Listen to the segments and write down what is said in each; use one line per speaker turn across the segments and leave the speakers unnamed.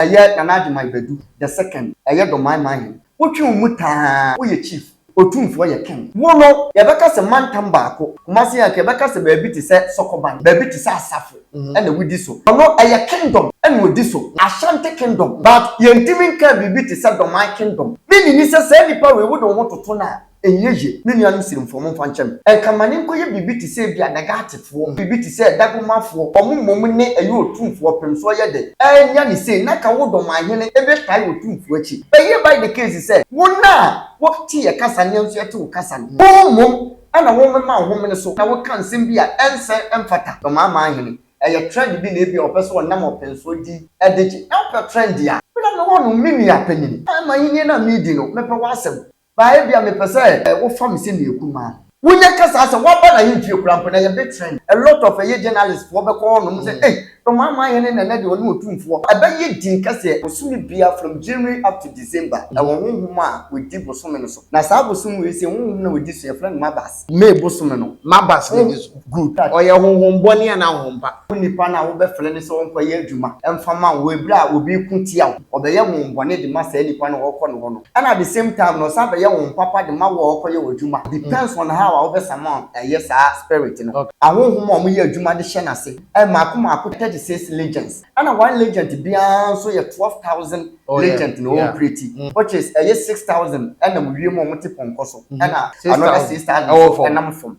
Eye Nanaji my bedu. The second, Eye Dormaahene. What you muta? Who ye chief? Otumfuo ye king. Wono, yebeka se mantam baako. Kumasi ya kebeka se baby ti se Sokoban, baby ti se Asafo. And we di so. Ono eye kingdom, and we di so. Ashanti kingdom. But ye ntimi ka bibi ti se Dormaahene kingdom. Meaning ni se nipa we would want to tuna. Enyeje me nuanu sirim fo mo fanchem kamane nkoye bibi ti se bia negatifo bibi ti se dagomafo omumom ne ayi Otumfuo pemso ye de enya ni se na ka wo Dormaahene ebe tai Otumfuo achi eye by the case se wona wo ti ye kasa ne nso ete wo kasa mom ana wo mema ho me so na wo kan sim bia ense emfata Dormaahene eye trend bi na ebi opeso wonam openso di edeji na trend ya na no no mimi apanyini Dormaahene na midi no mepe wasem ba bia me pese wo fam se na ekuma wunya kasa ase wo ba na yimfie kurampo na ye big trend a lot of journalists wo be call no say Dormaahene na de wonu Otumfuo abaye din kase osumi bia from January up to December e won honhom a we di bosome no so na sa bosome we say honhom na we di so e friend mabas me bosome no mabas ne so good oye honhom boni na honhompa nipa na wo be frɛ ne so wonko ye adwuma emfama wo ebra obi kuntia obe ye honhom boni de ma sa nipa na wo kɔ no ho no and at the same time no sa be ye honhom papa de ma wo kɔ ye adwuma depends on how I over sama yes spirit no ahonhom a mo ye adwuma de hye na se e maako 36 legends and one legend bia so ye 12,000 legend no pretty which is 6,000 and mo wie mo mo te ponko so and another 6,000 and am from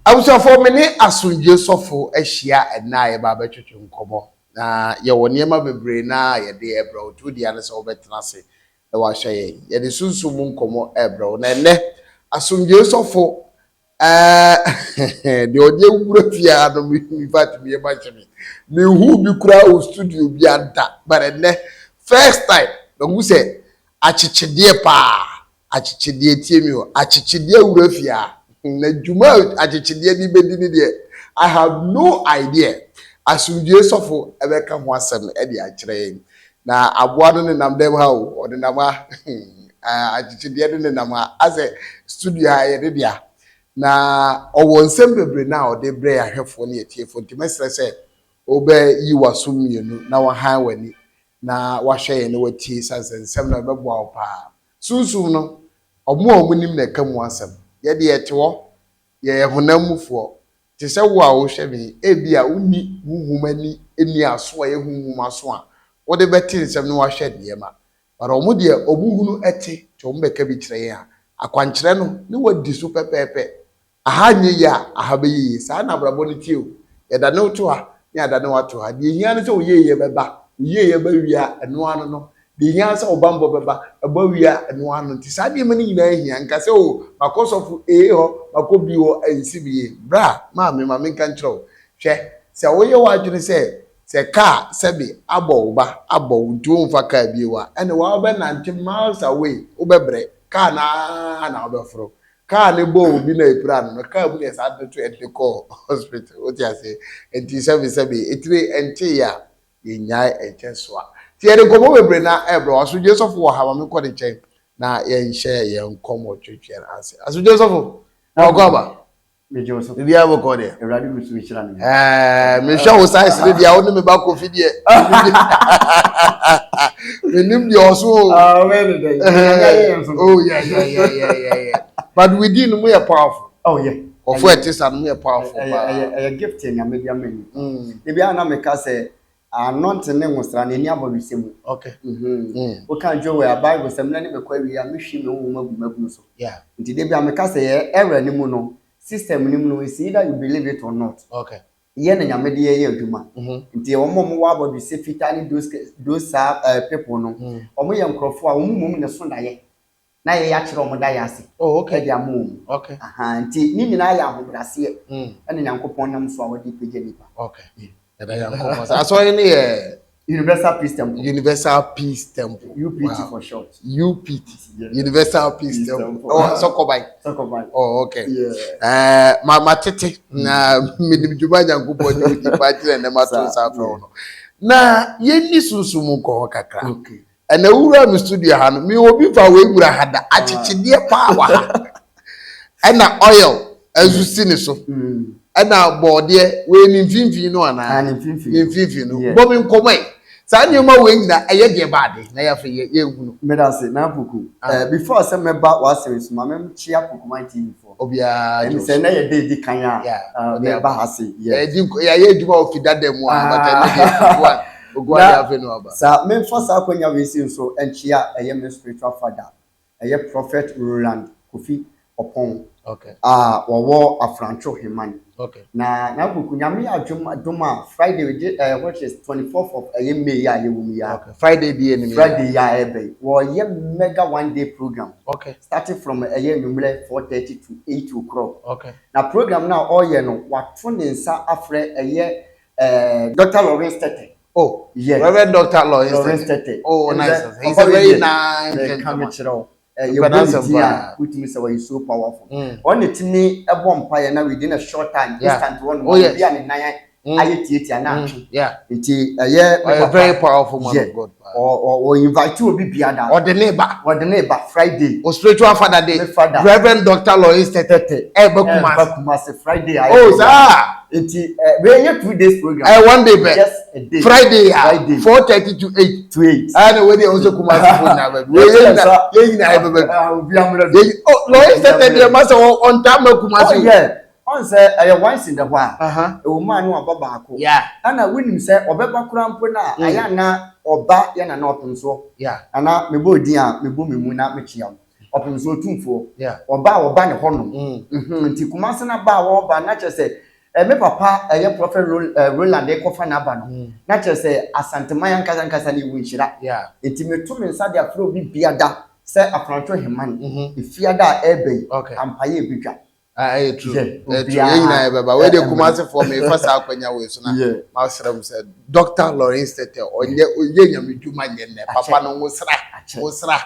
Awusafo mene asonje sofo ahia na ye ba betwetwe nkomo na ye woni ema bebre na ye de ebra otu dia ne se obetena se e wa hye ye de sunsum nkomo ebra na ne asonje sofo de odie wura fia no mi fat mi e ma chemi me hu bi kura o studio bi anta but ne first time no se achichide pa achichide tie mi o achichide wura fia na juma achichide ni bedi ni de I have no idea asundie sofo ebeka ho asem e de akire na aboa no ne nam dem ha o de nam achichide ne nam ase studio ha ye de dia na owo nsem bebre na o de bre ahwefo ne etiefo ntimesre se obe yi waso mienu na wa han wani na wa hwe ne watie sansensem na beboa pa sunsum no omo nim na kamu asem ye de etewo ye honamufo te se wo a wo hwe bi ebia uni huhumani eni aso a ye huhum aso a wo de beti nsem no wa hwe de ma bara omo de obuhunu ete te omo beka bi kire ya akwankyere no ne wadi so pepepe aha nye ya aha be yi sa na brabo ne tie o ye da ne to ha ne ada ne wato ha de hia ne se o ye beba ye ba wia eno ano no de hia se obambo beba eba wia eno ano ti sa de mani nyina hia nka se o makosofu ho makobi ho ansi biye bra ma me kan kiro hwe se wo ye wa adwene se ka se bi abo ba abo ntu mfa ka bi wa ene wa ba na miles away wo bebre ka na obefro ka ne bo obi na epira no ka bu ne sa to ediko hospital o ti ase enti service bi etire enti ya yenyai enchesoa ti ere komo bebre na ebro aso Joseph wo ha ma me ko de chen na ye nhye ye nkomo twetwe ase aso Joseph na go aba
me Joseph
bi abo ko de
eradi musu hira me
me hwe wo size de dia wo ne me ba ko fidie me nim dia oso
well dey
oh yeah but within we are powerful
oh yeah
of what is and we are powerful
a gift in media men e bia na me ka say anointing ne ngosra na ni abodusemu
okay
o kan jo we Bible sem na ne be kwa wi a me hwi me wo magu so
yeah
nti de bia me ka say era ni mu no system ni mu no is either you believe it or not
okay
ye na nyame de ye adwuma nti wo mo wa aboduse fitani those people no omo ye nkrofo a wo mum ne so na ye na ye ya kire omo da ya ase
oh okay
dia mum
okay
aha nti ni nyina ya ahobrase ene nyankopon nam so a wodi pege nipa
okay da ya nkomo so ye ne
Universal Peace Temple.
Universal Peace Temple.
UPT for short.
UPT. Yeah. Universal Peace Temple. Oh, Sokobai.
Sokobai.
Oh, okay.
Yeah.
Ma tete na midibjuba nyankopon ni party na ma to sa fro no. Na ye ni sunsumu ko kakra.
Okay.
And the ura mi studio hano mi obi fa we mura hada achichide pa wa ha. And na oil azusi ne so. And na bode we ni mfimfini no ana. Ni mfimfini no. Bo mi nkomai. Sa nyoma we nyina eye de bade na ya fe ye hunu.
Medase na Poku. Before say member was series ma mem chia Poku my TV for.
Obia.
And say na ye dey di kan ya. Member hase.
Yeah. Ya ye djuma ofidade mu but I Ogwa ya fe no aba.
Sa mem first akonya we see so enchia eye me spiritual father. Eye prophet Roland Kofi Opon.
Okay.
Wowo Afrancho Hemani.
Okay.
Na Poku nyame adwuma doma Friday which is 24th of May ya ye wumi ya.
Okay. Friday be enemy.
Friday ya ebe. Wo ye mega one day program.
Okay.
Starting from number 4:30 to 8 o'clock.
Okay.
Na program now all year no wato ne nsa afre Dr. Lawrence Tete.
Oh,
yes.
Reverend Dr. Lawrence
Tete.
Oh, nice. He's a very nice.
Which means he's so powerful. On the tini a bonfire now within a short time, instant one.
Oh, yes.
Yeah. It's
a very powerful man of God.
Or invite you to be biada.
Or the neighbor
Friday.
Or spiritual father day. Reverend Dr. Lawrence Tete.
Friday.
Oh, sir.
It's we 2 days program.
One day back.
Just a day.
Friday. 4:30 to 8.
To 8.
And when they also come out oh, Lawrence Tete must on time
oh yeah. On say once in the while. A woman no ababa.
Yeah.
And I win say obeba krampo na aya na oba ya na Otumfuo.
Yeah.
Ana me bo din a me bo me mu na me chiam. Otumfuo Otumfuo.
Yeah.
Oba ne hono. Nti kumase na ba wo ba na che say me papa prophet Roland e kofa na ba no. Na che say Asantehene nkasa ni wunhyira.
Yeah.
Nti me to me nsa de afro bi biada say Afrancho Hemani. Ifiada ebe ampaye bidwa.
True. Where they come out for me first akwanya we so na Master said Dr. Lawrence Tete onye nyamedwuma nyenne papa no wosra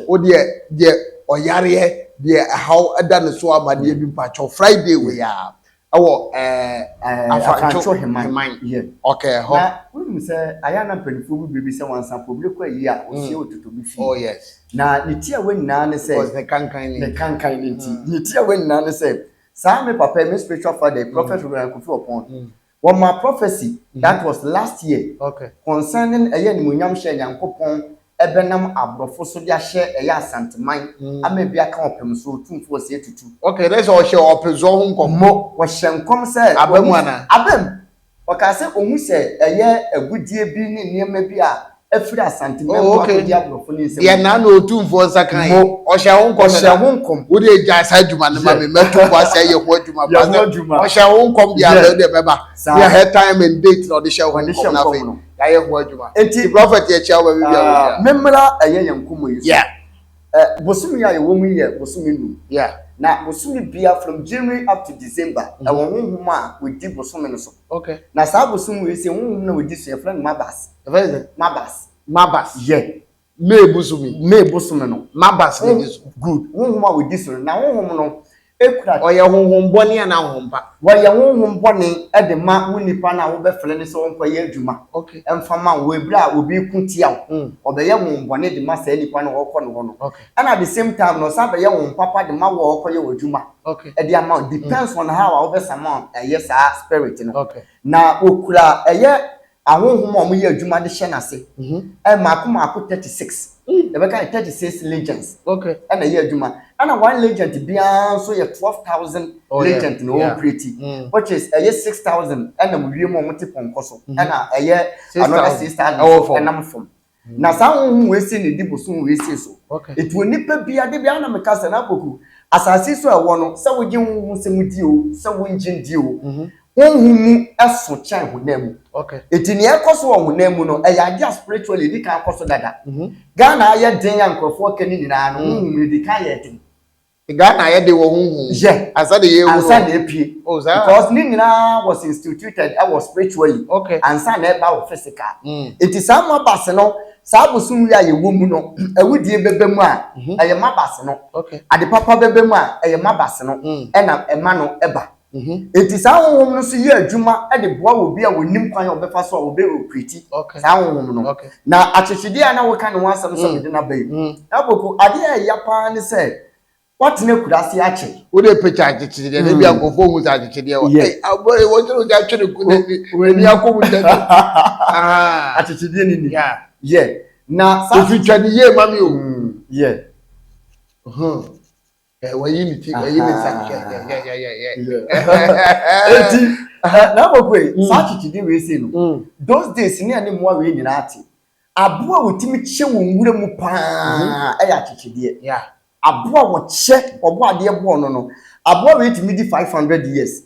o de oyare de how ada ne so amade bi mpacho Friday we ya awo Afrancho Hemani okay ho
na we say ayana penfo bi say wan sample bi kwa yi a o sie ototo bi fi
oh yes
na nitia we nyina ne say
the kankan
ne nti nitia we nyina ne say sa me papa me spiritual father prophet Roland Kofi Opon one my prophecy that was last year concerning nimunyam hye Nyankopon ebenam abrofo so dia hye Asantehene amebia ka opem so Otumfuo se tutu
okay let's all share opezo ho nkomo
wo hye nkom say abem wakase ohu se agudie bi ni niema bi a afiri Asantehene ko dia abrofo ni nsem
ye na Otumfuo nsakan o hye ho nkom wo de gya sa adwuma ne ma me meto kwa say ye ho adwuma ba o hye ho nkom dia de beba ya head time and date no de hye ho nkom na fe ya ye ho adwuma
enti
prophet ye chia wa bibia
memra yankomo yi
yeah
bosumi ya wo mu ye bosumi nu
yeah
na bosumi bia from January up to December e wo honhom a we di bosumi no so
okay
na sa bosumi we se honhom na we di so ye friend mabas yeah
me bosumi
no
mabas ne di so
good honhom a we di so na honhom no ekura
oye honhom boni na honhompa
woye honhom boni e de ma wonipa na wo be fele ne so wonpa ye adwuma
okay
emfama wo ebra obi kuntia obeye honhom boni de ma sa nipa na wo kɔ no ho no and at the same time no sa be ye honhom papa de ma wo kɔ ye adwuma
okay
e de amount depends on how wo be sama yes spirit no
okay
na okura ahonhom a mo ye adwuma de hye na se maako 36 the better 36 legends
okay
and a year juma and a one legend beyond so you 12,000 legend no pretty which is a year 6,000 and a movie more multiple coso and a year another 6,000 and I'm from now some we see the deep soon we see so
okay
it will nip be a debiana mekasa na Poku asase so a wono so we gin se mudio so we ngin dio honhum eso chan honam
okay
etini ekoso honam no e ya spiritually di kan koso dada Ghana aye den ya nkrofo kani nyina no honhum di kan ye den
Ghana aye de wo honhum
yeah
asa de ye wo
asa na epie because ni nyina was instituted I was spiritually
okay
ansa na e ba physical it is some base no sa bosun wi aye wo mu no awudie bebem a aye mabase no
okay
ade papa bebem a aye mabase no e na ema no eba enti saa honhom no so ye adwuma e de boa obi a wonim kwan obefa so a obe okriti saa honhom no na achichide a na wo ka ne ho asem so de na bayi Poku ade a ya pa ne se watene kurase ache
wo de picture achichide na bia nkofo hu achichide wo aboy wo jero ja twene ku ni akomu da
achichide ni yeah na
sa feature ni ye mami o
yeah
wayi ni ti wayi ni sa
eti na Poku sa achichide we say no those days ni ani mo we nyina ate aboa wotimi kye wonwura mu pa ya achichide aboa wo kye obo ade bo no aboa we timi di 500 years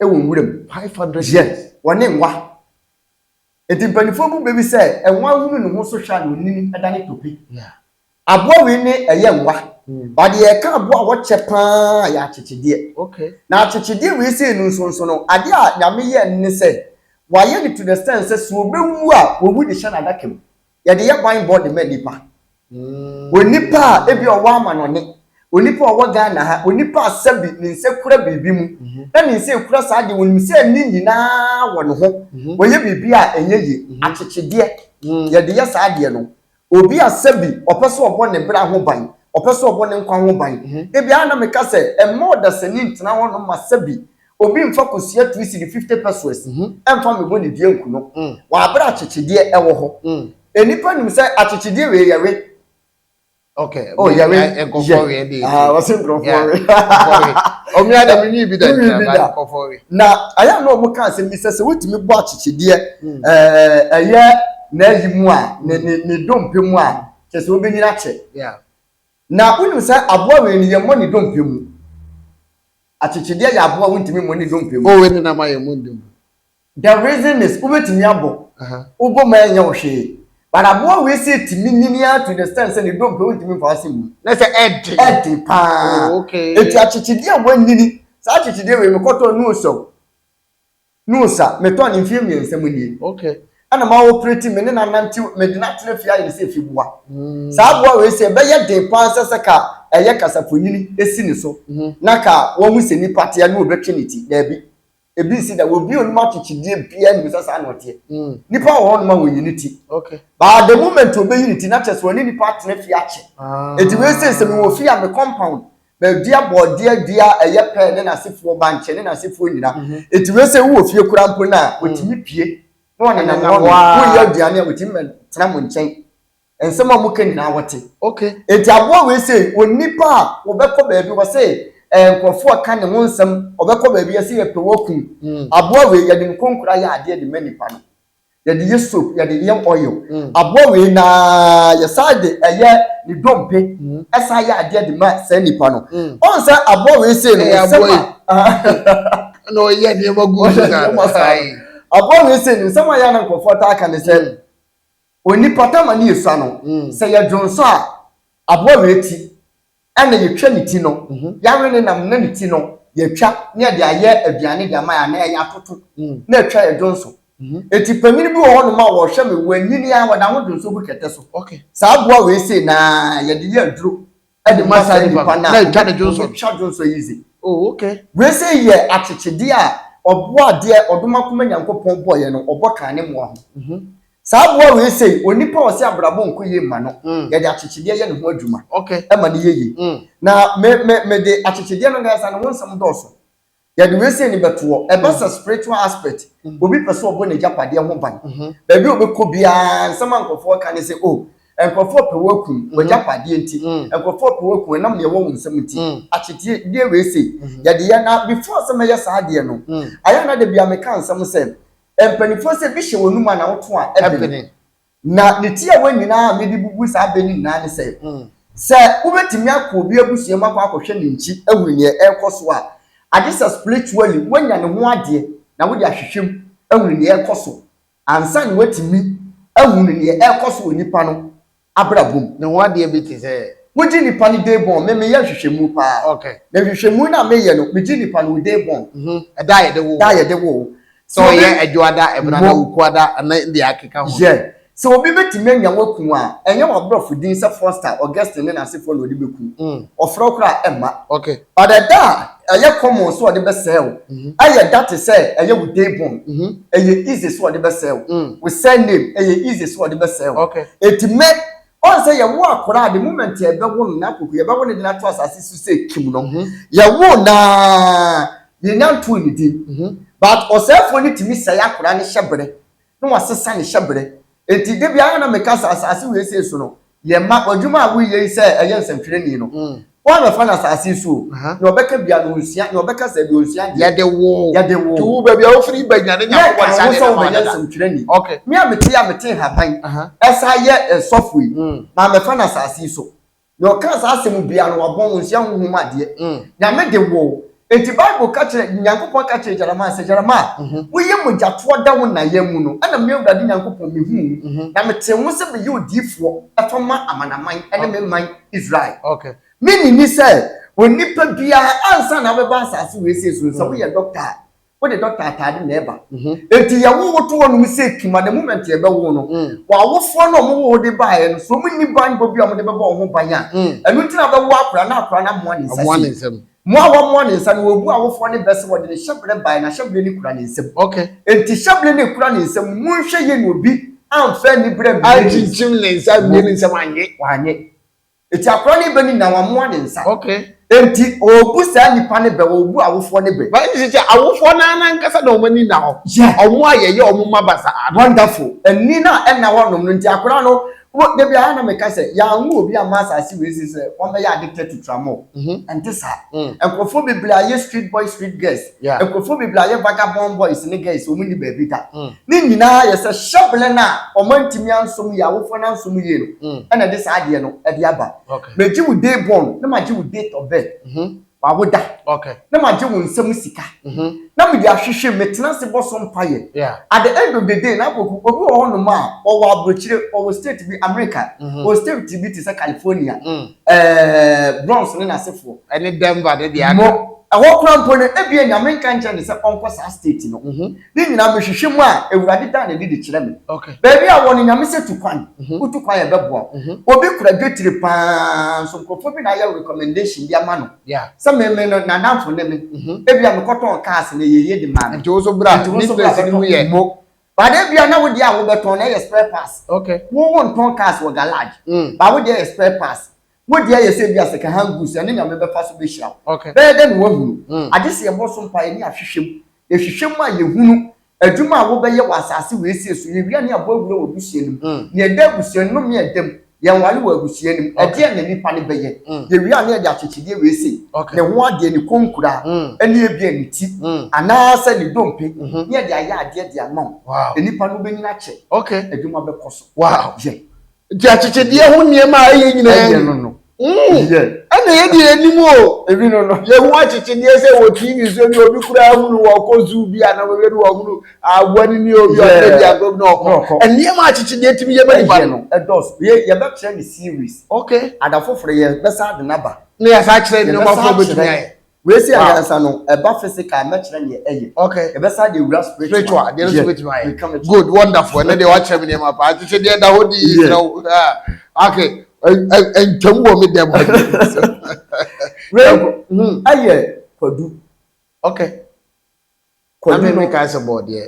e wonwura mu
500
years woni nwa eti mpanifo bu bebi say enwa hunu ne ho so hwa na onini edane topi aboa we ni eye nwa ba de e ka aboa wo kye pa ya achichide na achichide we say no nso no ade a nyame ye nne say waye ni to the stand say so obewu a owu de hye na dakem ya de ye ban board me nipa onipa ebi owa amanone onipa owa Ghana ha onipa asabi ni nse kura bibi mu na ni nse kura saa de wonim se ni nyina wo ne ho woye bibi a enye ye achichide ya de ye saa de no obi asabi opeso obo ne bra ho ban opeso obo ne nkwa ho ban ebi ana meka se emmo da seni ntena ho no masabi obi mfa kosia twisi 50 pesos emfa mebo ne die nku no wa abra achichide ewo ho enipa nim se achichide we yawe oh yawe
nkofo we dey
wase nkofo we
omi ada mi ni bi da nkofo we
na aya no mo kan se mi se wotimi bo achichide eye na yimu a ne dompe mu a kese obenyina che na unim se aboa we ni ye mo ni dompe mu achichide ya aboa wontimi mo ni dompe mu
we ni na ma ye mo ndem
the reason is ubetimi abo ubo ma enya ohwe but aboa we say timi ninia to the stand say ni dompe wontimi fa ase mu
na say edi
pa eti achichide a wannini sa achichide we me koto nusa me to ni fie mi ensem ni ana ma operate me ne na nanti me de na tena fia ye se fibuwa sa aboa we say be ye de pa sese ka eye kasafonyini esi ni so na ka wo hu se ni patia na obetweniti da bi ebi si da wo bi onuma achichide bia ni sasa na otie nipa wo no ma wonyiniti but the moment obeyiniti na chese woni nipa tena fia che eti we say se me wo fia me compound be dia bodia dia eye pe ne na sefo banche ne na sefo nyina eti we say wo fie kura mpo na otimi pie no na wo ye aduane otimi tena mo nchen ensema mo kan na wote eti aboa we say onipa wo beko ba bi wo say nkofo aka ne ho nsem obekọ ba bia se ye pe woku aboa we ye de nkonkura ya ade de manipa no ye de ye soap ye de ye oil aboa we na ye sade eye ni dompe esa ya ade de ma se nipa no on say aboa we say no nsema
no ye de magu sai
aboa we say no nsema ya na nkofo ta aka ne se onipa ta ma ni esu ano se ye dwonso a aboa we ti ene ye twa ni ti no yawe ne nam na ni ti no ye twa ne de aye aduane de ama ya na ya toto na twa ye donso eti pamini bi wo ho no ma wo hwe me wanyini a wada ho donso bu kete so sa aboa we say na ye de ye aduro e de masa ni pa na
twa de donso
easy we say ye achichide a oboa de odoma kuma nyankopon boye no oboka ne mo ho sa aboa we say onipa o se abrabo nko ye ma no ye de achichide ye ne ho adwuma e ma ne ye na me de achichide no ga sa no nsam doso ye de we say ni beto e best spiritual aspect obi person obo ne japade ho ban ba bi obekọ bia nsam ankofo ka ne say oh enkofo pe wakum wo japade enti enkofo pe wakum nam ne wo nsam enti achichide we say ye de ye na before some ye sa de no aya na de bia me kan nsam say empanifo se bi hye wonuma na woto a ebene na ne tie wanyina me di bubu sa beni na ne se ubetimi akọ obi abusua makọ akọhwe ne nchi ehunye ekoso a adisa spiritually wanya ne ho ade na wo di ahwehwem ehunye ekoso ansa ne watimi ehunye ekoso onipa no abrabom
ne ho ade bi ti se
woji nipa ni day born me ye hwehwemu pa na hwehwemu na me ye no me ji nipa no day born da ye de wo
so ye adwada ebrada ukwada na ndi akeka ho
so obi betimi anya waku a enye wabrofo din se Foster Augustine na se follow di beku ofro kra emma
but
da ɛyɛ common so ɔde bɛsɛw ɛyɛ that say ɛyɛ with day born ɛyɛ easy so ɔde bɛsɛw with surname ɛyɛ easy so ɔde bɛsɛw
okay
etime on say yɛwo akora the moment yɛbɛwo no na Poku yɛbɛwo no de na to asase so say kim no yɛwo na yɛnya to ne din but ɔsɛfo ne timi sɛ akora ne hyɛbrɛ no wasesa ne hyɛbrɛ enti de bia na meka asase we say so no yɛma odwuma a wo yɛ sɛ ɛyɛ nsɛmtwerɛni no wa me fa na asase so na obeka bia no nsia na obeka sɛ bi onsia
de yɛde wo
tu
ba bia wo firi ba nya ne nya ko sa de
na nsɛmtwerɛni
okay
me a mete haban ɛsa yɛ software ma me fa na asase so na ɔka asase mu bia no wabɔ nsia honhom ade na me de wo enti Bible ka kyerɛ Nyankopɔn ka kyerɛ Jeremiah sɛ Jeremiah woyɛ mogyato da wo na yamu no ana me Awurade Nyankopɔn mehu na mete wo sɛ be yɛ odifoɔ ɛfama amanaman ɛne me man Israel
okay
me ni sɛ onipa bia ansa na bɛba asase we sɛ so sɛ woyɛ doctor wo de doctor atade na ɛba enti yɛ wo to no sɛ kima the moment yɛ bɛwo no wa wofoɔ no mo wo de bae no so mo ni ban bo bia mo de bɛbɔ ho ban a ɛno ntina bɛwo akora na mo ani nsɛ mo awo mo ne nsa no obu awofo ne bɛse wode ne hyɛbrɛ bae na hyɛbrɛ ne kura ne nsam
okay
enti hyɛbrɛ ne kura ne nsam mo nhwɛ ye no bi amfa ni brɛ bi
anchichim ne nsa bi ne nsam
wanye eti akora ne bani na wa mo ne nsa
okay
enti obu sa nipa ne bɛ obu awofo ne bɛ
ba nchi awofo na nkasa na omani na ho omo ayeye omo mabasa
wonderful eni na ɛna wonom no nti akora no wo de bia na meka sɛ ya nwo obi amasa asi we si sɛ wɔn bɛ yɛ addicted to tramol enti sa enkofo biblia ye street boy street girls enkofo biblia ye vagabond boys ne girls omu ni ba bi da ni nyina ye sɛ hyɛbele na ɔmantimi ansom ya wofo na ansom ye no ɛna de sa ade no ɛde aba meji wo day born na maji wo date of birth wa woda
okay
na maji wo nsɛm sika na me dia hwehwe metena se boso mpaye at the end of the day na Poku obi wo hono ma o wa abrochire o state bi America o state bi ti se California Bronx ne na sefo
ene Denver de dia
mo awo krampo ne ebia nyame nka nche ne se onko sa state no ni nyina me hwehwe mu a ewurade da na di kire me
okay
baby a woni nyame se tu kwan utu kwan e bebo obi kura getire pa so nkofo bi na ya recommendation bi ama no se me no na namfo ne me ebia me koton cars na yeye de ma
nti wo so bra ni place ni mu ye
mo ba de bia na wo dia wo beton na ye spare parts
okay
wo won ton cars wo garage ba wo dia spare parts wo dia ye se bia se ka hangus ene nyame be fa so be hira
okay
be den wo hunu ade se ye boso mpa ye ni ahwehwem ehwehwem a ye hunu adwuma a wo be ye wasase we sie so ye wia ne abo awuro wo busie nim ne eda busie no me edem ye wale wo busie nim ade ya nipa ne be ye ye wia ne ade akyekide we sie ne ho ade ne konkura ene e bia ne ti ana se ne dompe ne ade aya ade de amon nipa no be nyina kye
okay
adwuma be koso
je ti akyekide ho niema aye nyina
no
ana ye di anim o
ebi no
ye hu akyekide se wo TV so ni obi kura hunu wo kozu bi ana we ru hunu awani ni obi o de dia go no ko eniema akyekide timi ye bani ba no
edos ye be kire ni series
okay
adafoforo ye be sa de naba
ne ya sa kire ni ma fo betumi aye
we see ayansa no eba physical me kire ni eye
okay
e be sa de wura
spiritual de so betumi aye good wonderful ne de wa kire ni ma pa akyekide da hodi israel okay and tell me them
aye kwadu
okay kwadu no ka se board here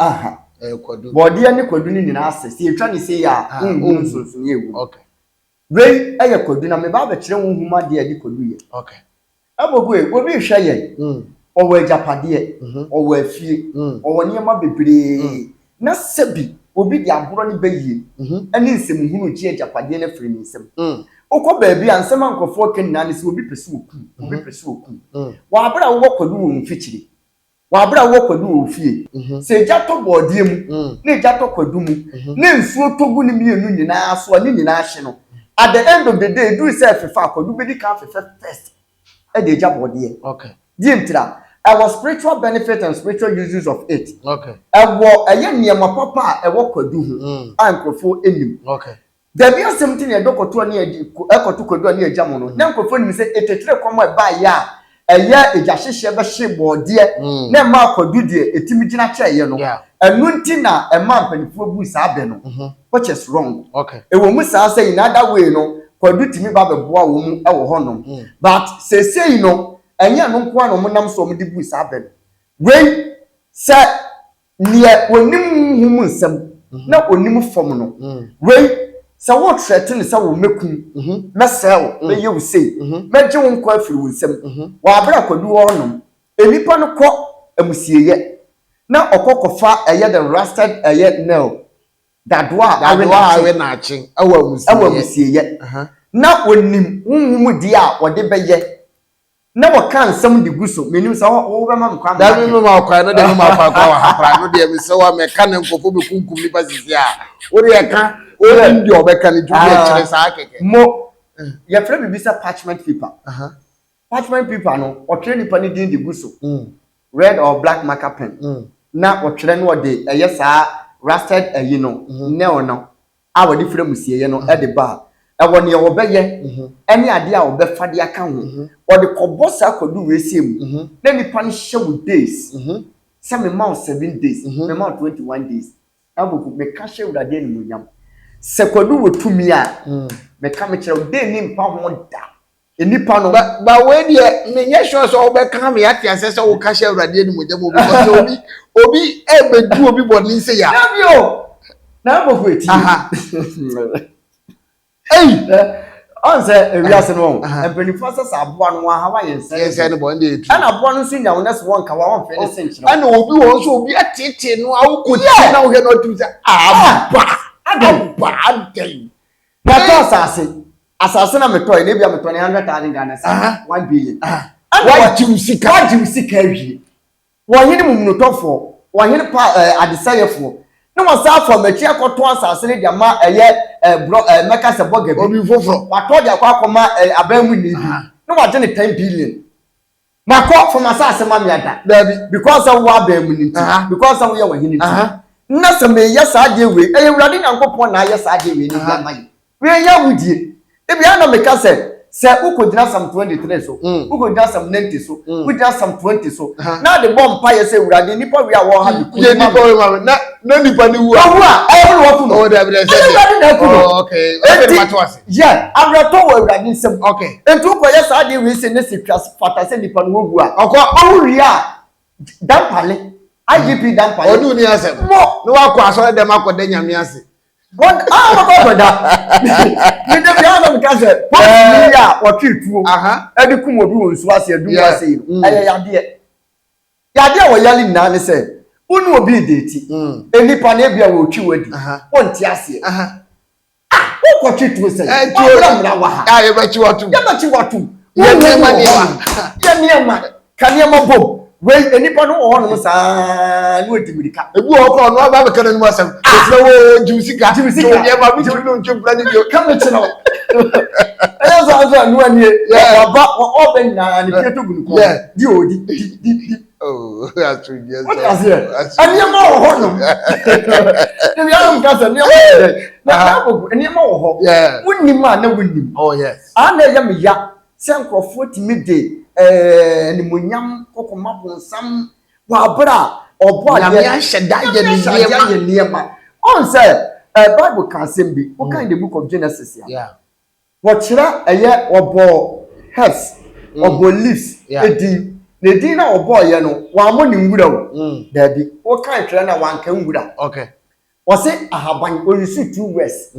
kwadu
board here ni kwadu ni nyina ase se etwa ni se ya nsunsun yewu
okay
we aye kwadu na me ba ba kire wo huma de adi kwadu ye
okay
abogu e obi hwe ye owo ajapade owo afie owo niema bebre na sebi obi di aburo ni bayie ene nsem hunu ji ajapade na firi ni nsem okọ baabi ansem ankofo kenna ne se obi pese oku wa abra wo kwadu wo mfikyire wa abra wo kwadu wo fie se jato boodie mu ne jato kwadu mu ne nsuo togu ni mienu nyina so ne nyina hye no at the end of the day do say fefa kwadu be di ka fefa first e de ja boodie
okay
di ntra I was spiritual benefit and spiritual uses of it
okay
eye niema papa e wo kwadu hu ankofo enim
okay
there be something e dokoto na ekoto kwadu na ejam no na nkofo nim se etetre komo e ba ya eye eja hyehye be hye boode na ma kwadu de etimi gina kyeye no enu nti na e ma mpanifo bu sa abe no which is wrong
okay
e wo mu sa say in other way no kwadu timi ba beboa wo mu e wo honom but say no enya no nko ano monam so mo de bu sa ben we se ne onim hum nsem na onim fom no we se wo threaten se wo mekun mesel be ye wo sei meje wo nko afiri wo nsem wa abra kwadu wo no enipa no kɔ amusieye na okokofa eye the rusted eye nail dadwa awe
na achi awa
amusieye na onim hum di a wode beye na waka nsam de guso menim sa wo be ma nkwa
da me ma kwa no de ma kwa kwa hapra no de me se wa me ka ne nkofo be kunkum ni pasisi a wo de ka o ndi obeka ni jubi e kire sa akeke
mo ya fra bibisa parchment paper parchment paper no o kire ni pani din de guso red or black marker pen na o kire no de eye sa rusted ayi no nail no a wo de fra musie no e de ba ewo ne wo beye eni ade a wo be fade aka ho wo de kobosa kodu resem na nipa no hye days se me ma 7 days me ma 21 days aboku me ka hye urade ni munyam se kodu wotumi a me ka me kire de ni mpa ho da enipa no
ba we de me nye sure so wo be ka me ati ase so wo ka hye urade ni munyam obi ebedu obi bodi se ya
na bio na aboku eti on say ewiase no empenifa se aboa no ha wa yense
no bo ndi etu
ana aboa no so nya wo nese won ka wa won fe ne senchiro
ana obi won so obi atete no awukoti na wo he no tu se aba adai
na to asase na metoy na bia metoy 100,000 Ghana cedis 1 billion
wa jimsika
wi wo hene mumnotofo wo hene pa adesayefo no mo sa for machi akoto asase ne dia ma eye meka se boga bi
obi foforo
wato dia kwa akoma abamu ni bi no mo je ne 10 billion mako from asase ma me ada because of wa abamu ni because of ye wo hene na se me ye sa de we eye urade nyankopon na ye sa de we ni dia mai we ya wudie e bia na meka se ukodina sam 23 so ukodina sam 90 so ukodina sam 20 so na de bomb pa ye se urade nipa we a wo ha bi
ye nipa we ma na nipa ni wu
a e wo tu no
o da bi da okay e ma to ase
yeah abrato wo urade nsem
okay
entu ko ye sa de we se ne secret fata se nipa no wu a okọ o wi a dampale IGP dampale
odu ni ase mo no wa ko aso de ma ko de nyame ase
what what that you dey be because ya what tuo edi kum obi won su ase edu ase eye yade wo yali na ne se unu obi deti enipa na bia wo twi wadi won ti ase wo ko tuo se mra wa ha
ye ba chi watu
ye niema kaniema bom we enipa no ho no sa no etimirika
ebu okọ no ba be kana no asem se wo jimsika to ye ba bi no ntwempla ni dio
come to know so no ani ba o ben na ni pieto gunu ko di odi
oh that's true yes
ani ma ho no ni ya mo kasa ni na ko ani ma ho wonni ma na wonni
oh yes
ana ya me ya se nkrofo timide ni munyam kokoma bonsam wa abra obo ade
ya hyeda ye
niema on say Bible can say be o kind the book of Genesis
yeah
what kira eye obo herbs obo leaves edi na di na obo ye no wa mo ni nwura o dabi o kan kira na wan kan nwura
okay
o say ahaban o use 2 words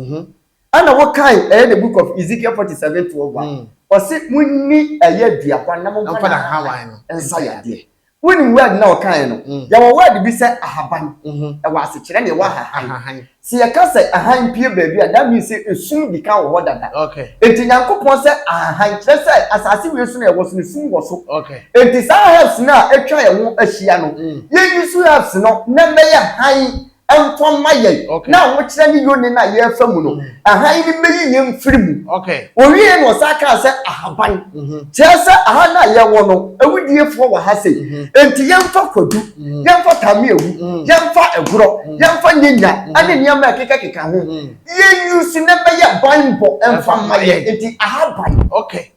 ana wo kan the book of Ezekiel 47:12 o say munni eye duakwa na mo
fada hawan no
ensa ya de woni word na o kan no ya wo word bi say ahaban e wa se kire ne wa hahan si ya ka say ahan pie baabi a that means say esum bi kan wo dada
okay
enti nyankopon say ahan kire say asase wi esu na e wo so ne sum wo so
okay
enti sa helps na etwa ye ho ahia no ye yusu helps no na me ye han enfo maye na wo kire ni yoni na ye fa mu no ahan ni meyi ye mfiri mu
okay
owie no sa ka say ahaban kire say ahan na ye wo no ewudiefo wo ha say enti yemfa kodu yemfa tamewu yemfa egro yemfa nyenya ane niyama akeka ho ye use na be banbo emfa maye enti ahaban
okay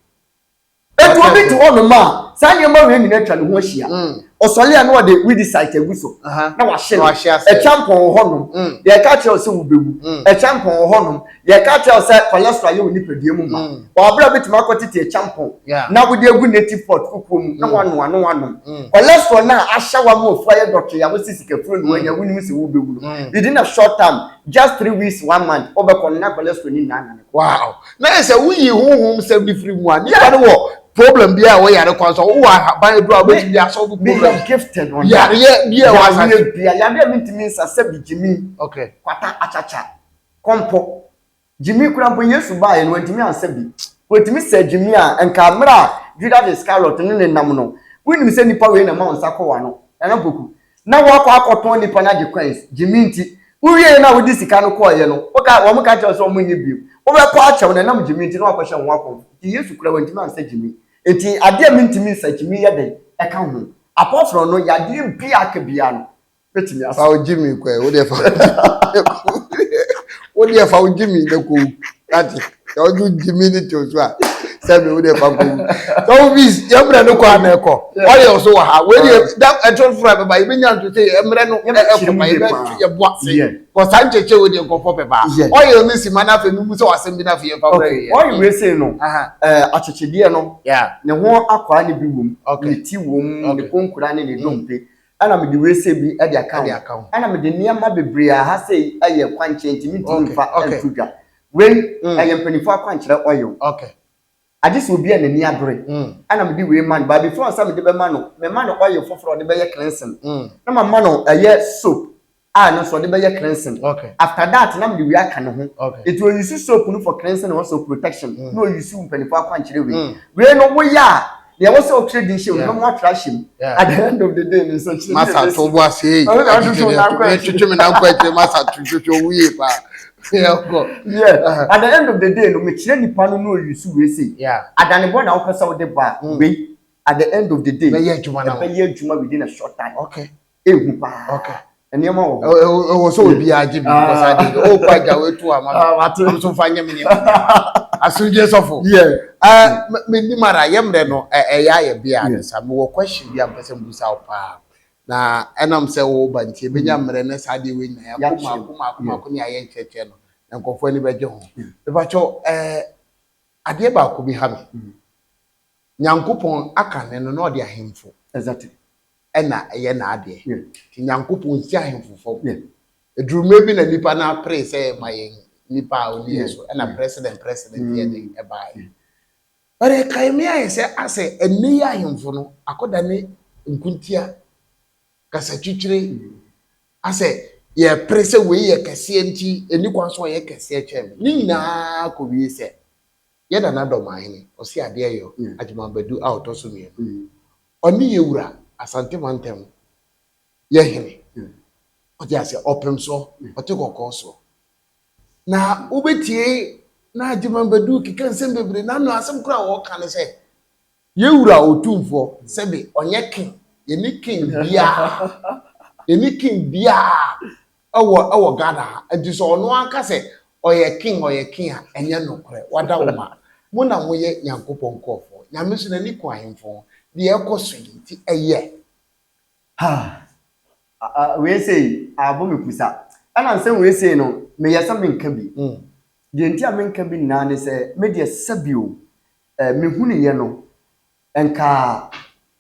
etu obi to ono ma saa nneɛma wei nyina atwa ne ho ahyia ɔsɔle a na ɔde weed site agu so na wahye no ɛkyampɔn wɔ hɔnom yɛka kyerɛ sɛ wobɛwu ɛkyampɔn wɔ hɔnom yɛka kyerɛ sɛ cholesterol yɛ wo nipadua mu ma ɔbrɛ bɛtumi akɔtete ɛkyampɔn na wode agu native pot kukuo mu na wanoa no wanom cholesterol na ahyɛ wa ma ofu ayɛ dɔtwe ya wosi sikafuro no wanya wonim sɛ wobɛwu no within a short time just 3 weeks 1 month obɛkɔ na cholesterol ni nana
wow na ɛsɛ woyi honhom sɛ bi firi mu a nipa no wɔ problem bia wo yare kwanso wo aban do abeti bia solve problem
gifted one
yare bia wa sa
bia yare mintimi nsa se bi jimi
okay
kwata achacha kompo jimi kura mpo Yesu ba ye no ntimi ansa bi wotimi sa jimi a enka mra Judas Iscariot ne nam no wonim se nipa we na ma onsa kɔ wa no na Poku na wo akɔ akɔtɔn nipa na de coins jimi nti uwie na wodi sika no kɔ ye no wo mo ka kyerɛ so mo nye bi wo be kɔ akyɛw na nam jimi nti na wakɔhyɛ wo akɔ Yesu kura wantimi ansa jimi eti ade mintimi nsakimi ye den eka ho apart from no yade bia aka bia no betimi asa
o Jimmy kwa wo de fa o Jimmy de ko ati o ju Jimmy ni to so a sabe wo de fa ko so bis yamre no kwa na eko o ye so wa ha we de that etron fra be ba e benya to say emre no eko ba e be ye boa se ko sancheche wo de ko fo pe ba o ye no si mana fe nu mu so wasem bi na fe ye fa
o ye we say no achechede no ne ho akwa ne bi wom ne ti wom ne konkura ne ne dompe ana me de we say bi e de account ana me de niam bebre a ha say aye kwanche ntimi fa entudwa we aye mpanifo akwankyere oyo
okay
agisi obi a nani adore ana me de we man ba before say me de be man no me man no oyo foforo de be ye cleansing na ma man no aye soap no so de be ye cleansing after that na me de we aka ne ho it will use soap no for cleansing and also protection no use mpanifo akwankyere we no wo ya there was a trading show no more trashing at the end of the day in such
massa to bo ase e twetwe me na nkwache massa twetwe wuye pa
at the end of the day no me kire nipa no use we say adane bo na wo pesa wo de ba we at the end of the day
be ye
adwuma within a short time ehu pa ene ma
wo so obi agi bi because I did o kwa ja we to ama am so fanya me ne asunje sofo me ni mara yemre no eya ye bia sa me wo question bia mpese mbusa opa na enam se wo ba ntie benya mre ne sa de we na ya kuma ni aye ncheche no nkofo ni beje ho be ba cho ade ba ko bi ha me nyankopon aka ne no na ode ahemfo
exactly
ena eye na ade ti nyankopon si ahemfo fo edurume bi na nipa na pray say mayen nipa oni yeso ena president ye de e bai ore kai mi aye say ase eni ya ahemfo no akoda ne nkuntia kasa twitwire ase ye prese we ye kase enti eni kwanso ye kase chem ni nyina ko wi se ye da na Dormaahene o si ade yo ajuma badu a otoso mi oni ye wura Asantehene ye hene o dia se opem so o te kokko so na obetie na ajuma badu kika nsem bebre na no asem kura wo kan se ye wura Otumfuo sebe onye king ye ni king bia awo gada enti so ono anka se oye king a enye nokore wada wo ma mo na mo ye nyankopon kofo nyame so na ni ko ahemfo de ekoso nti eye
we say abo me kusa ana nse we say no me yesa me nka bi de nti a me nka bi na ne se me de sabio me hunu ye no enka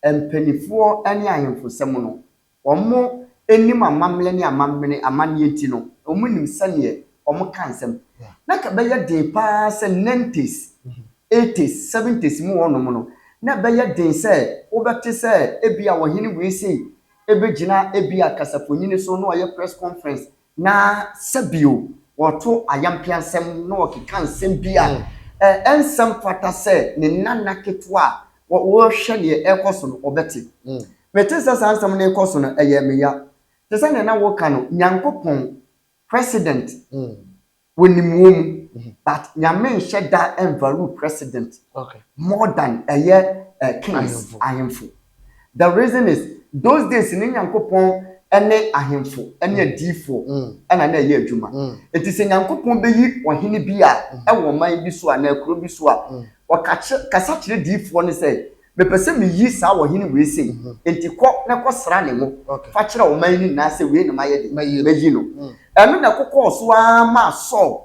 empanifo ani ahemfo sem no omo enim amamle ni amamne amane enti no omo nim sane omo kansem na ka be ye de pa se 90s 80s 70s mu wono no na be ye de se obete se ebia wo hene we say ebegina ebia kasafonyini so no ye press conference na sabio woto ayampiansem no okikansem bia ensem fata se ne nana ketwa wo hwe ne ekoso no obete metesa sansam ne ekoso no eyemeya tesa ne na wo ka no nyankopon president wonimuom but nyame sheda envaru president more than kings ahemfo. The reason is those days ni nyankopon ene ahemfo ene adifo ena na ye adwuma enti se nyankopon beyi ohene bia ewo man bi so ana akuro bi so a kasa kire difo ne say me pese me yi sa wo hene we sei enti kɔ na kɔ sra ne mo fa kyerɛ wo man ni na se we ne maye de meyi no ɛno na kokɔ so ama so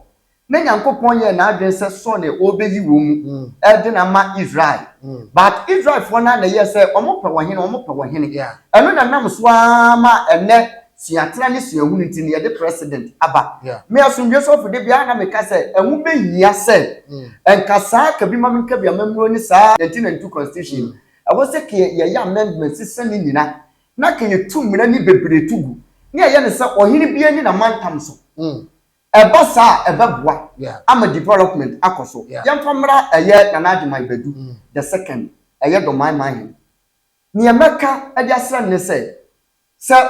na Nyankopɔn yɛ na adwen sɛ so ne obeyi wo mu ɛde na ma Israel but Israel for na yɛ sɛ ɔmo pɛ wo hene ɛno na nam so ama ɛnɛ siatra ne siahunu nti ne yɛde president aba me asomdwe so for de bia na me ka sɛ ɛho behia sɛ enkasa ka bi ma me ka bia mamro ni saa 1992 constitution ɛwɔ sɛ ke yɛ amendment sisɛ ne nyina na ke yɛ tum na ni bebre tugu ne yɛ ne sɛ ɔhene bia ni na mantam so eba sa eba boa ama development akoso yɛmfa mmra ɛyɛ nanadwuma ibedu the second ɛyɛ Dormaahene ne yɛmɛka ɛde asra ne sɛ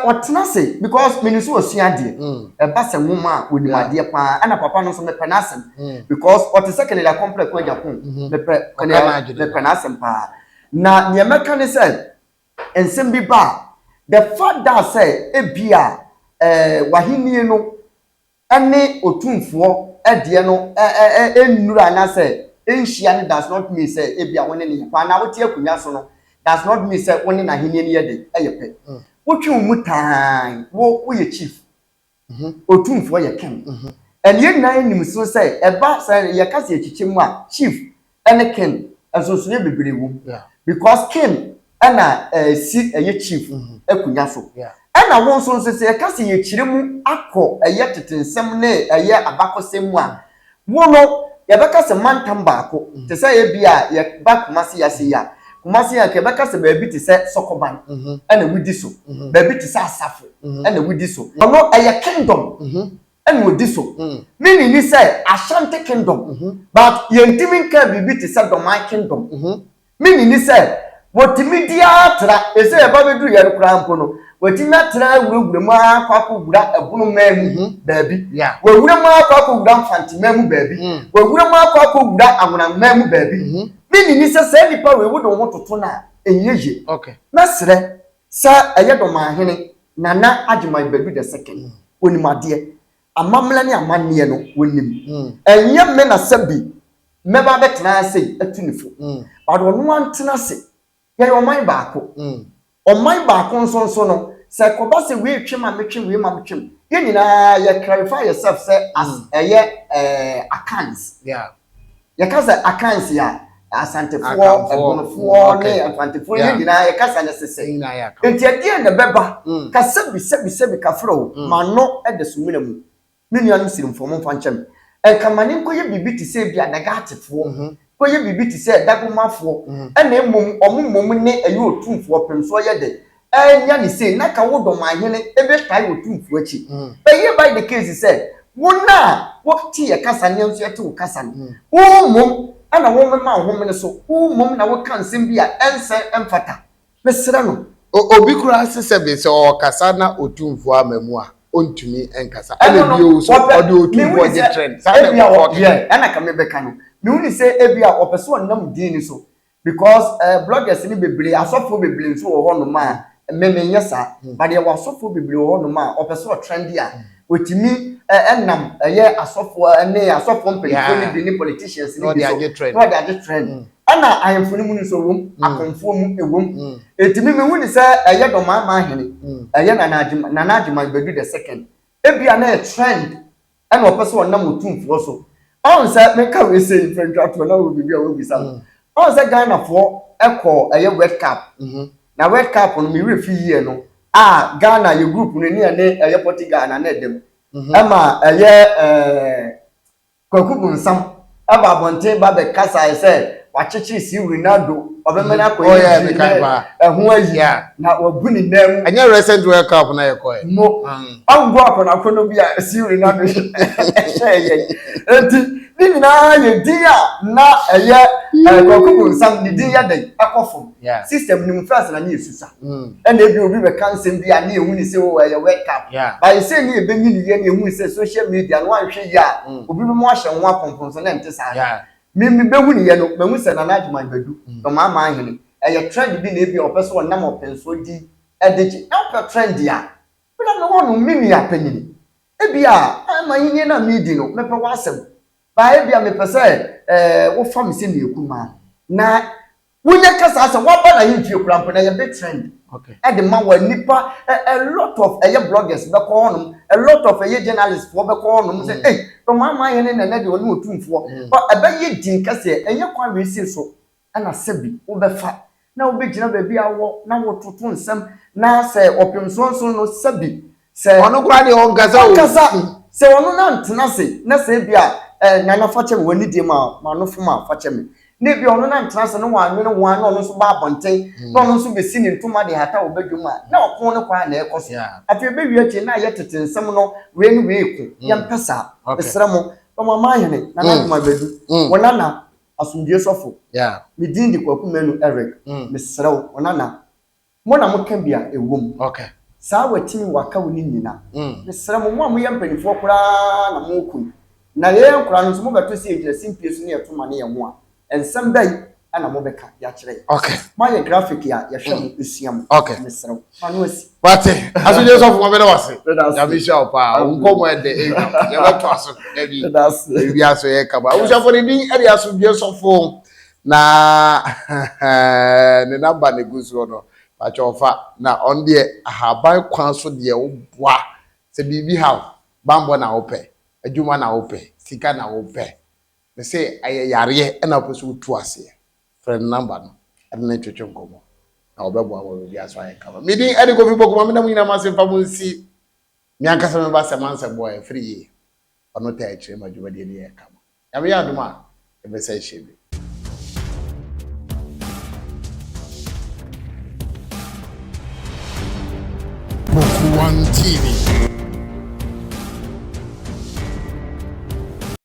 otena se because minisu osua de eba se nwoma a onimade pa ana papa no so me penasem because ote second la complex kwa jakun me penasem pa na ne yɛmɛka ne sɛ ensem bi ba the fact that say ebia wahenie no ene Otumfuo edie no ennura na say enhia ne does not mean say ebia woni ne pa na wote akunya so no does not mean say woni na henie ne yede eyepe wotwe mu tan wo ye chief Otumfuo ye ken enye nan nim so say eba say ye kase echichemu a chief ene ken asosune bebere wo because ken ana si eye chief akunya so na won so se ye kase ye chiremu akọ eye tetensem ne eye abakosem a wono ye beka se mantam baako te se ye bia ye bakumase ya se ya kumase ya ke beka se ba bi te se sokoban na wudi so ba bi te se asafo na wudi so ono eye kingdom na wudi so meaning ni say Ashanti kingdom but ye ntimi ka bi te se Dormaahene kingdom meaning ni say wotimi dia tra ese ye ba bedu ye kura mpo no wotimi atra wurewure mu akwakọ wura ebunu mamu baabi wawure mu akwakọ wura mfanti mamu baabi wawure mu akwakọ wura awona mamu baabi mini ni se nipa we wo do ho toto na enyeje na sere sa eye Dormaahene nana agema bedu the second onimade amamla ne amanne no wonim enye me na sabi meba betena sei atunifo bado no antena sei ye oman baako oman baako nso no se koba se we twema metwe we ma metwe ye nyina ye clarify yourself say as eye accounts ye ka say accounts ya Asantehene Otumfuo ne Asantehene ye nyina ye ka say ne sese enti ade na beba ka sebi ka fro ma no e de sumina mu menu anu sirimfo mo fa nkyem enkamane nkoye bibi ti se bia negatifo koye bibi ti se dagomafo na emom omumom ne ayi Otumfuo pemso ye de enya ni se na ka wo Dormaahene ebe tai Otumfuo achi eye by the case say wona woti ye kasa ne nso yete wo kasa no mom ana wo mema ho mene so mom na wo kan sem bia ense emfata mesra no
obi kura sese se o kasa na Otumfuo amamu a ontumi enkasa ana bio so odi Otumfuo je trend sa na ko
ana ka mebeka no me uni say ebia opeso nam din ni so because bloggers ni bebre asofo bebre nso wo ho no ma memenya sa but ye wasofo bebre wo ho no ma opeso trend a otimi enam ye asofo ne asofo mpelifo ni bi ni politicians ni bi so no dey trend ana ayemfo ni mu ni so wom akonfo mu ewom etimi me uni say eye Dormaahene eye nanadwuma bedu the second ebia na trend ana opeso nam Otumfuo so on say me ka we say friend to na we bibia we bisa on say Ghana for ekọ eye World Cup na World Cup no me refi here no Ghana ye group no ni ene eye Portugal na edem ama eye Poku bunsam aba bonte ba be kasa say wachichi si Ronaldo obemena akoye ehun ayi na wabuni nam
anya recent World Cup na yekoye
mo ango akona kono bia si Ronaldo sheye enti ni na ye dia na eye Poku bunsam ni dia de akofom system ni mfrance na yesusa ena ebi obi be cancel bia na ehun ni se o eye World Cup by say ni ebenyi ni ye na ehun se social media no anhwe ya obi bi mo ahye ho aponponso na ntesa mimi behu ni ye no mehu se nanadwuma bedu Dormaahene eye trend bi na ebi opeso wonam openso di edeji na trend ya bla no wonu mimi apanyini ebi a amanyini na midi no mepe wasem ba ebi a mepe se wo fam se na ekuma na Wunya kasa asa waba na yin fie kura mpo na ye big trend.
Okay.
E de ma wa nipa a lot of bloggers be ko honum, a lot of journalists for be ko honum say eh to mama ye ne na de onu Otumfuo. But e be ye din kase enye kwa we si so na sebi wo be fa na wo be gina ba bi awo na wo toto nsem na say opim so no sebi say
ono kura de on kasa
se ono na ntena se na se bia na na fa chem wani die ma no fuma fa chem ne bia ono na ntena se no wa nwene wa na ono so ba abonten na ono so be si ni ntoma de hata obadwuma na okon ne kwa na ekoso afi be wi achi na ye tete nsem no we ni we ku ya mpesa esra mo mama ahene na na ma bedu wona na asundie sofo me din di kwaku menu Eric me srew wona na mo na mo kan bia ewom saa watimi waka woni nyina mesra mo mo ye mpanifo kura na mo kun na ye kura no so mo beto si ejira simpie so ne yeto ma ne ye mo a ensem dai ana mo beka ya kire ma ye graphic ya hwe mo esuam mesra ma no asi
wate asuje so fo be na wase ya bi sha opa nkomo e de ye beto aso e bi aso ye kaba usha for ni e dia asuje so fo na ne number ne gusu no Pachofa na on de ahaban kwan so de woboa se bibi ha bambo na wope adwuma na wope sika na wope me say ayayare na poso tu ase friend number no adna twetwe nkomo na obeboa wo bi aso aye kama mi din ade ko fi Poku ma na mu nyina ma se fa mo nsi mi ankasa me ba se man se boy free ye ono ta akire ma dwuma de ye kama ya me ya duma e be say shebe Poku One TV.